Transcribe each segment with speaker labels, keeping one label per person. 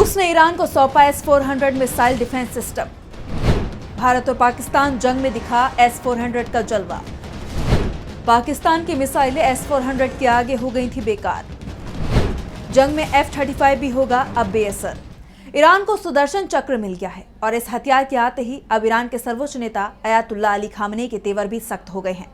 Speaker 1: रूस ने ईरान को सौंपा S-400 missile defence system. Bharat और पाकिस्तान जंग में दिखा S-400 का जलवा। पाकिस्तान की मिसाइलें S-400 के आगे हो गई थी बेकार। जंग में F-35 भी होगा अब बेअसर। ईरान को सुदर्शन चक्र मिल गया है और इस हथियार के आते ही अब ईरान के सर्वोच्च नेता अयातुल्लाह अली खामनेई के तेवर भी सख्त हो गए हैं।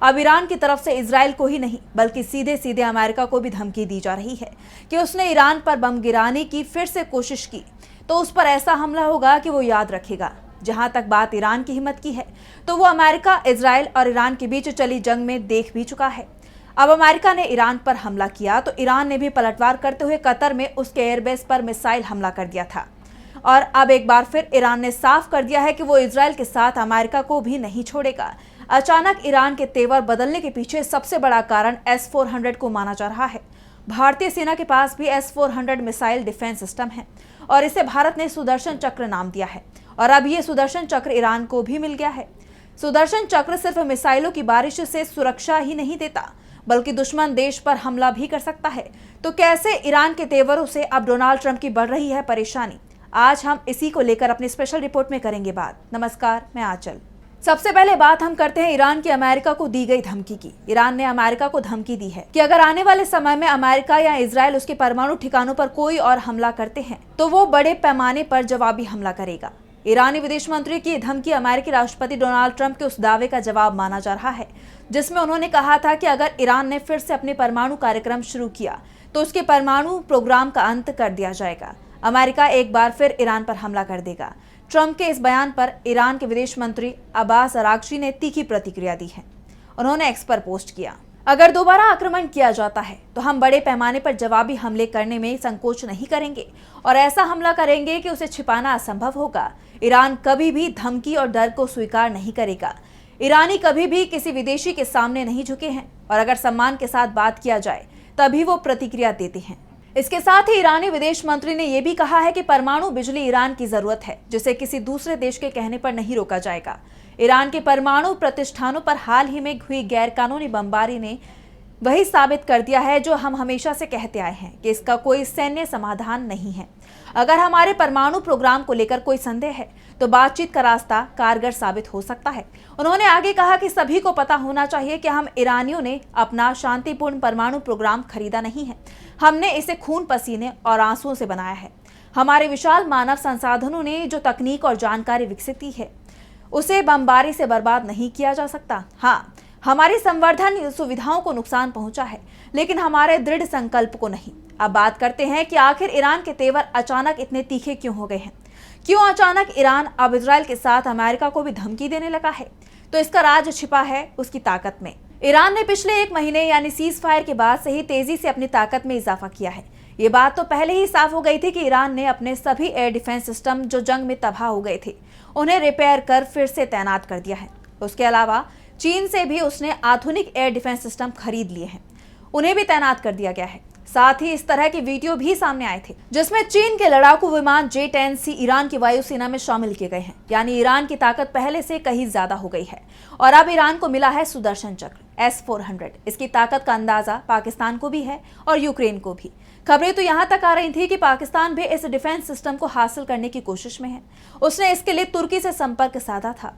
Speaker 1: अब ईरान की तरफ से इजराइल को ही नहीं बल्कि सीधे सीधे अमेरिका को भी धमकी दी जा रही है कि उसने ईरान पर बम गिराने की फिर से कोशिश की तो उस पर ऐसा हमला होगा कि वो याद रखेगा। जहां तक बात ईरान की हिम्मत की है तो वो अमेरिका, इजराइल और ईरान के बीच चली जंग में देख भी चुका है। अब अमेरिका ने ईरान पर हमला किया तो ईरान ने भी पलटवार करते हुए कतर में उसके एयरबेस पर मिसाइल हमला कर दिया था। और अब एक बार फिर ईरान ने साफ कर दिया है कि वो इजराइल के साथ अमेरिका को भी नहीं छोड़ेगा। अचानक ईरान के तेवर बदलने के पीछे सबसे बड़ा कारण S-400 को माना जा रहा है। भारतीय सेना के पास भी S-400 मिसाइल डिफेंस सिस्टम है और इसे भारत ने सुदर्शन चक्र नाम दिया है और अब ये सुदर्शन चक्र ईरान को भी मिल गया है। सुदर्शन चक्र सिर्फ मिसाइलों की बारिश से सुरक्षा ही नहीं देता बल्कि दुश्मन देश पर हमला भी कर सकता है। तो कैसे ईरान के तेवरों से अब डोनाल्ड ट्रंप की बढ़ रही है परेशानी, आज हम इसी को लेकर अपनी स्पेशल रिपोर्ट में करेंगे बात। नमस्कार, मैं आंचल। सबसे पहले बात हम करते हैं ईरान की अमेरिका को दी गई धमकी की। ईरान ने अमेरिका को धमकी दी है कि अगर आने वाले समय में अमेरिका या इजराइल उसके परमाणु ठिकानों पर कोई और हमला करते हैं तो वो बड़े पैमाने पर जवाबी हमला करेगा। ईरानी विदेश मंत्री की धमकी अमेरिकी राष्ट्रपति डोनाल्ड ट्रंप के उस दावे का जवाब माना जा रहा है जिसमें उन्होंने कहा था कि अगर ईरान ने फिर से अपने परमाणु कार्यक्रम शुरू किया तो उसके परमाणु प्रोग्राम का अंत कर दिया जाएगा। अमेरिका एक बार फिर ईरान पर हमला कर देगा। ट्रंप के इस बयान पर ईरान के विदेश मंत्री अब्बास अरागची ने तीखी प्रतिक्रिया दी है। उन्होंने एक्स पर पोस्ट किया, अगर दोबारा आक्रमण किया जाता है तो हम बड़े पैमाने पर जवाबी हमले करने में संकोच नहीं करेंगे और ऐसा हमला करेंगे कि उसे छिपाना असंभव होगा। ईरान कभी भी धमकी और डर को स्वीकार नहीं करेगा। ईरानी कभी भी किसी विदेशी के सामने नहीं झुके हैं और अगर सम्मान के साथ बात किया जाए तभी वो प्रतिक्रिया देते हैं। इसके साथ ही ईरानी विदेश मंत्री ने यह भी कहा है कि परमाणु बिजली ईरान की जरूरत है जिसे किसी दूसरे देश के कहने पर नहीं रोका जाएगा। ईरान के परमाणु प्रतिष्ठानों पर हाल ही में हुई गैरकानूनी बमबारी ने वही साबित कर दिया है जो हम हमेशा से कहते आए हैं कि इसका कोई सैन्य समाधान नहीं है। अगर हमारे परमाणु प्रोग्राम को लेकर कोई संदेह है तो बातचीत का रास्ता कारगर साबित हो सकता है। उन्होंने आगे कहा कि सभी को पता होना चाहिए कि हम ईरानियों ने अपना शांतिपूर्ण परमाणु प्रोग्राम खरीदा नहीं है। हमने इसे खून पसीने और आंसुओं से बनाया है। हमारे विशाल मानव संसाधनों ने जो तकनीक और जानकारी विकसित की है उसे बमबारी से बर्बाद नहीं किया जा सकता। हाँ, हमारी संवर्धन सुविधाओं को नुकसान पहुंचा है लेकिन हमारे दृढ़ संकल्प को नहीं। अब बात करते हैं कि आखिर ईरान के तेवर अचानक इतने तीखे क्यों हो गए हैं। क्यों अचानक ईरान अब इजराइल के साथ अमेरिका को भी धमकी देने लगा है? तो इसका राज छिपा है उसकी ताकत में। ईरान ने पिछले एक महीने यानी सीज फायर के बाद से ही तेजी से अपनी ताकत में इजाफा किया है। ये बात तो पहले ही साफ हो गई थी कि ईरान ने अपने सभी एयर डिफेंस सिस्टम जो जंग में तबाह हो गए थे उन्हें रिपेयर कर फिर से तैनात कर दिया है। उसके अलावा चीन से भी उसने आधुनिक एयर डिफेंस सिस्टम खरीद लिए हैं, उन्हें भी तैनात कर दिया गया है। साथ ही इस तरह के वीडियो भी सामने आए थे जिसमें चीन के लड़ाकू विमान J-10C ईरान की वायुसेना में शामिल किए गए हैं। यानी ईरान की ताकत पहले से कहीं ज्यादा हो गई है और अब ईरान को मिला है सुदर्शन चक्र S-400। इसकी ताकत का अंदाजा पाकिस्तान को भी है और यूक्रेन को भी। खबरें तो यहाँ तक आ रही थी कि पाकिस्तान भी इस डिफेंस सिस्टम को हासिल करने की कोशिश में है। उसने इसके लिए तुर्की से संपर्क साधा था।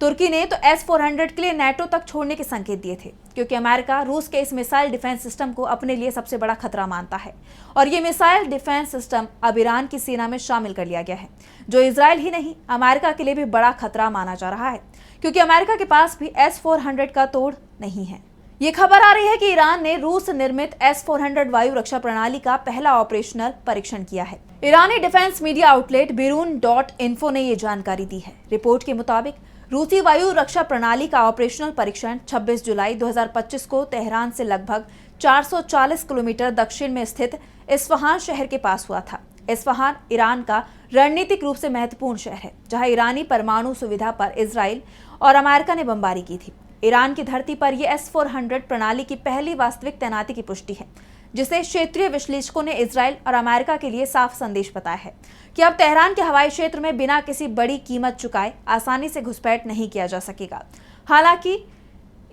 Speaker 1: तुर्की ने तो S-400 के लिए नाटो तक छोड़ने के संकेत दिए थे क्योंकि अमेरिका रूस के इस मिसाइल डिफेंस सिस्टम को अपने लिए सबसे बड़ा खतरा मानता है और ये मिसाइल डिफेंस सिस्टम अब ईरान की सेना में शामिल कर लिया गया है जो इजराइल ही नहीं अमेरिका के लिए भी बड़ा खतरा माना जा रहा है क्योंकि अमेरिका के पास भी S-400 का तोड़ नहीं है। ये खबर आ रही है कि ईरान ने रूस निर्मित S-400 वायु रक्षा प्रणाली का पहला ऑपरेशनल परीक्षण किया है। ईरानी डिफेंस मीडिया आउटलेट बिरून.info ने ये जानकारी दी है। रिपोर्ट के मुताबिक रूसी वायु रक्षा प्रणाली का ऑपरेशनल परीक्षण 26 जुलाई 2025 को तेहरान से लगभग 440 किलोमीटर दक्षिण में स्थित इस्फहान शहर के पास हुआ था। इस्फहान ईरान का रणनीतिक रूप से महत्वपूर्ण शहर है जहां ईरानी परमाणु सुविधा पर इजराइल और अमेरिका ने बमबारी की थी। ईरान की धरती पर यह S-400 प्रणाली की पहली वास्तविक तैनाती की पुष्टि है जिसे क्षेत्रीय विश्लेषकों ने इजराइल और अमेरिका के लिए साफ संदेश बताया है कि अब तेहरान के हवाई क्षेत्र में बिना किसी बड़ी कीमत चुकाए आसानी से घुसपैठ नहीं किया जा सकेगा। हालांकि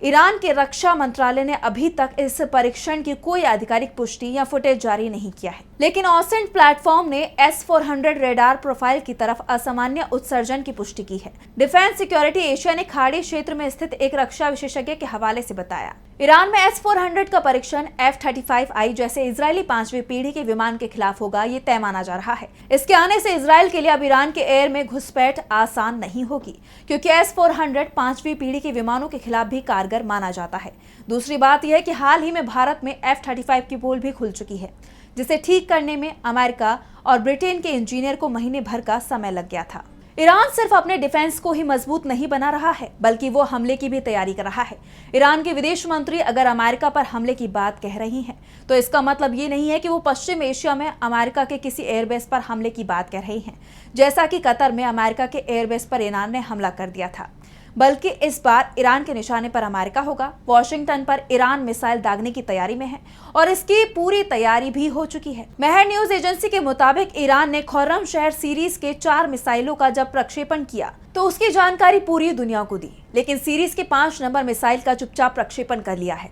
Speaker 1: ईरान के रक्षा मंत्रालय ने अभी तक इस परीक्षण की कोई आधिकारिक पुष्टि या फुटेज जारी नहीं किया है, लेकिन ऑसेंट प्लेटफॉर्म ने S-400 रेडार प्रोफाइल की तरफ असामान्य उत्सर्जन की पुष्टि की है। डिफेंस सिक्योरिटी एशिया ने खाड़ी क्षेत्र में स्थित एक रक्षा विशेषज्ञ के हवाले से बताया, ईरान में S-400 का परीक्षण F-35I जैसे इजरायली 5वीं पीढ़ी के विमान के खिलाफ होगा, ये तय माना जा रहा है। इसके आने से इजरायल के लिए अब ईरान के एयर में घुसपैठ आसान नहीं होगी, क्योंकि S-400 5वीं पीढ़ी के विमानों के खिलाफ भी कारगर माना जाता है। दूसरी बात यह है कि हाल ही में भारत में F-35 की पोल भी खुल चुकी है, जिसे ठीक करने में अमेरिका और ब्रिटेन के इंजीनियर को महीने भर का समय लग गया था। ईरान सिर्फ अपने डिफेंस को ही मजबूत नहीं बना रहा है, बल्कि वो हमले की भी तैयारी कर रहा है। ईरान के विदेश मंत्री अगर अमेरिका पर हमले की बात कह रही हैं, तो इसका मतलब ये नहीं है कि वो पश्चिम एशिया में अमेरिका के किसी एयरबेस पर हमले की बात कह रही हैं, जैसा कि कतर में अमेरिका के एयरबेस पर ईरान ने हमला कर दिया था, बल्कि इस बार ईरान के निशाने पर अमेरिका होगा। वॉशिंगटन पर ईरान मिसाइल दागने की तैयारी में है और इसकी पूरी तैयारी भी हो चुकी है। मेहर न्यूज एजेंसी के मुताबिक ईरान ने खुर्रम शहर सीरीज के 4 मिसाइलों का जब प्रक्षेपण किया तो उसकी जानकारी पूरी दुनिया को दी, लेकिन सीरीज के 5 नंबर मिसाइल का चुपचाप प्रक्षेपण कर लिया है।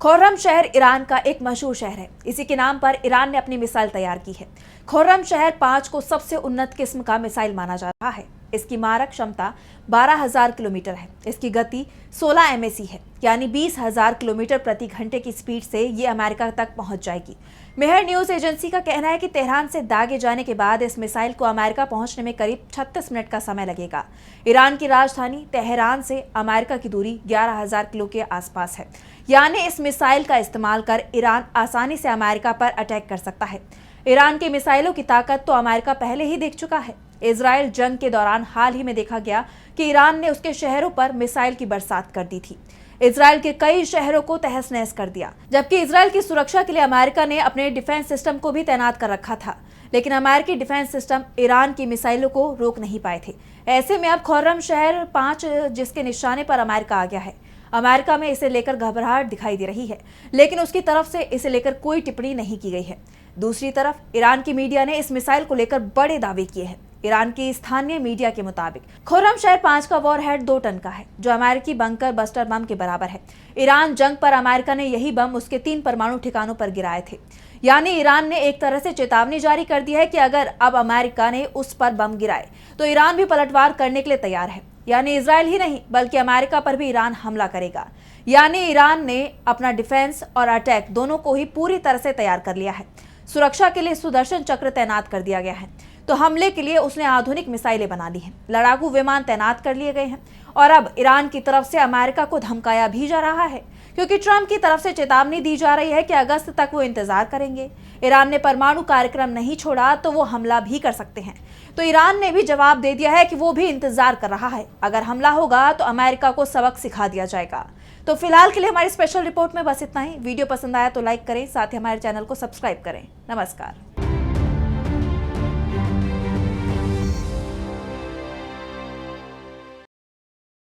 Speaker 1: खुर्रम शहर ईरान का एक मशहूर शहर है, इसी के नाम पर ईरान ने अपनी मिसाइल तैयार की है। खुर्रम शहर 5 को सबसे उन्नत किस्म का मिसाइल माना जा रहा है। इसकी मारक क्षमता 12,000 किलोमीटर है। इसकी गति 16 MAC है, यानी 20,000 किलोमीटर प्रति घंटे की स्पीड से ये अमेरिका तक पहुंच जाएगी। मेहर न्यूज एजेंसी का कहना है कि तेहरान से दागे जाने के बाद इस मिसाइल को अमेरिका पहुंचने में करीब 36 मिनट का समय लगेगा। ईरान की राजधानी तेहरान से अमेरिका की दूरी 11,000 किलो के आसपास है, यानी इस मिसाइल का इस्तेमाल कर ईरान आसानी से अमेरिका पर अटैक कर सकता है। ईरान की मिसाइलों की ताकत तो अमेरिका पहले ही देख चुका है। इजराइल जंग के दौरान हाल ही में देखा गया कि ईरान ने उसके शहरों पर मिसाइल की बरसात कर दी थी। इजराइल के कई शहरों को तहस नहस कर दिया, जबकि इजराइल की सुरक्षा के लिए अमेरिका ने अपने डिफेंस सिस्टम को भी तैनात कर रखा था, लेकिन अमेरिकी डिफेंस सिस्टम ईरान की मिसाइलों को रोक नहीं पाए थे। ऐसे में अब खुर्रम शहर 5 जिसके निशाने पर अमेरिका आ गया है, अमेरिका में इसे लेकर घबराहट दिखाई दे रही है, लेकिन उसकी तरफ से इसे लेकर कोई टिप्पणी नहीं की गई है। दूसरी तरफ ईरान की मीडिया ने इस मिसाइल को लेकर बड़े दावे किए हैं। ईरान की स्थानीय मीडिया के मुताबिक खुर्रम शहर 5 का वॉरहेड 2 टन का है, जो अमेरिकी बंकर बस्टर बम के बराबर है। ईरान जंग पर अमेरिका ने यही बम उसके 3 परमाणु ठिकानों पर गिराए थे, यानी ईरान ने एक तरह से चेतावनी जारी कर दी है कि अगर अब अमेरिका ने उस पर बम गिराए तो ईरान भी पलटवार करने के लिए तैयार है। यानी इजराइल ही नहीं बल्कि अमेरिका पर भी ईरान हमला करेगा। यानी ईरान ने अपना डिफेंस और अटैक दोनों को ही पूरी तरह से तैयार कर लिया है। सुरक्षा के लिए सुदर्शन चक्र तैनात कर दिया गया है, तो हमले के लिए उसने आधुनिक मिसाइलें बना ली हैं, लड़ाकू विमान तैनात कर लिए गए हैं और अब ईरान की तरफ से अमेरिका को धमकाया भी जा रहा है, क्योंकि ट्रंप की तरफ से चेतावनी दी जा रही है कि अगस्त तक वो इंतजार करेंगे। ईरान ने परमाणु कार्यक्रम नहीं छोड़ा तो वो हमला भी कर सकते हैं, तो ईरान ने भी जवाब दे दिया है कि वो भी इंतजार कर रहा है। अगर हमला होगा तो अमेरिका को सबक सिखा दिया जाएगा। तो फिलहाल के लिए हमारी स्पेशल रिपोर्ट में बस इतना ही। वीडियो पसंद आया तो लाइक करें, साथ ही हमारे चैनल को सब्सक्राइब करें। नमस्कार।